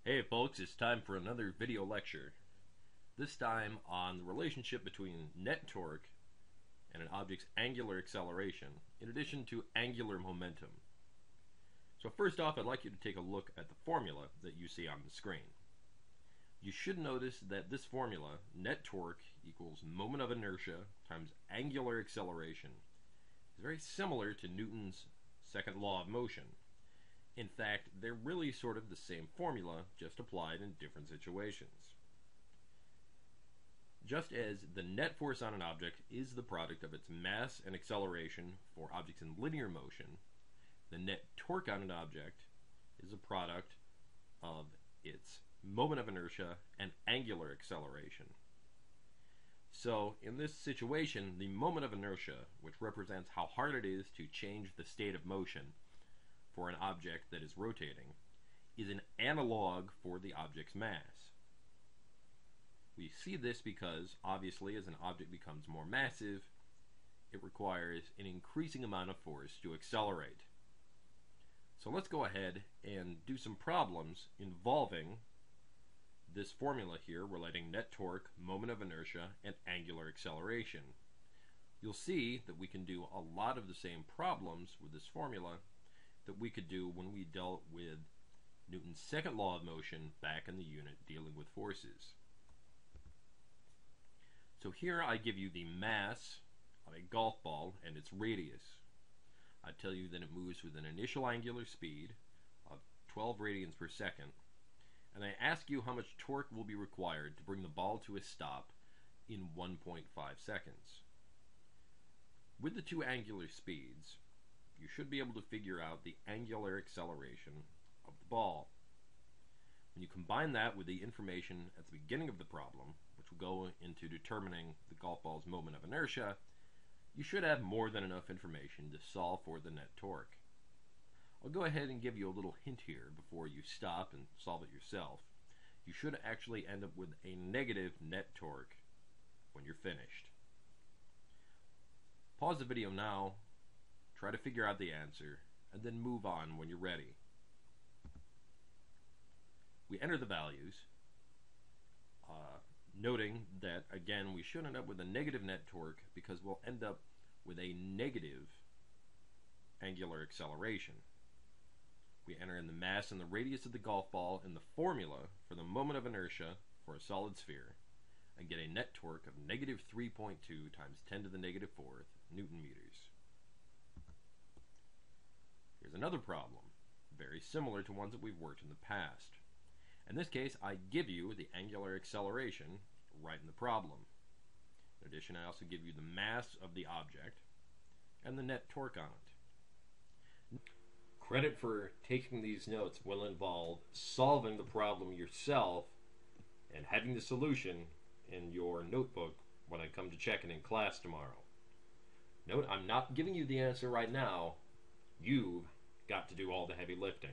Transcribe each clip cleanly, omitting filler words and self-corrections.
Hey folks, it's time for another video lecture. This time on the relationship between net torque and an object's angular acceleration, in addition to angular momentum. So first off, I'd like you to take a look at the formula that you see on the screen. You should notice that this formula, net torque equals moment of inertia times angular acceleration, is very similar to Newton's second law of motion. In fact, they're really sort of the same formula, just applied in different situations. Just as the net force on an object is the product of its mass and acceleration for objects in linear motion, the net torque on an object is a product of its moment of inertia and angular acceleration. So, in this situation, the moment of inertia, which represents how hard it is to change the state of motion for an object that is rotating, is an analog for the object's mass. We see this because, obviously, as an object becomes more massive, it requires an increasing amount of force to accelerate. So let's go ahead and do some problems involving this formula here relating net torque, moment of inertia, and angular acceleration. You'll see that we can do a lot of the same problems with this formula that we could do when we dealt with Newton's second law of motion back in the unit dealing with forces. So here I give you the mass of a golf ball and its radius. I tell you that it moves with an initial angular speed of 12 radians per second, and I ask you how much torque will be required to bring the ball to a stop in 1.5 seconds. With the two angular speeds, you should be able to figure out the angular acceleration of the ball. When you combine that with the information at the beginning of the problem, which will go into determining the golf ball's moment of inertia, you should have more than enough information to solve for the net torque. I'll go ahead and give you a little hint here before you stop and solve it yourself. You should actually end up with a negative net torque when you're finished. Pause the video now, try to figure out the answer, and then move on when you're ready. We enter the values, noting that, again, we should end up with a negative net torque because we'll end up with a negative angular acceleration. We enter in the mass and the radius of the golf ball in the formula for the moment of inertia for a solid sphere, and get a net torque of negative 3.2 times 10 to the negative 4th Newton meters. Here's another problem, very similar to ones that we've worked in the past. In this case, I give you the angular acceleration right in the problem. In addition, I also give you the mass of the object and the net torque on it. Credit for taking these notes will involve solving the problem yourself and having the solution in your notebook when I come to check it in class tomorrow. Note, I'm not giving you the answer right now. You've got to do all the heavy lifting.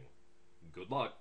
Good luck.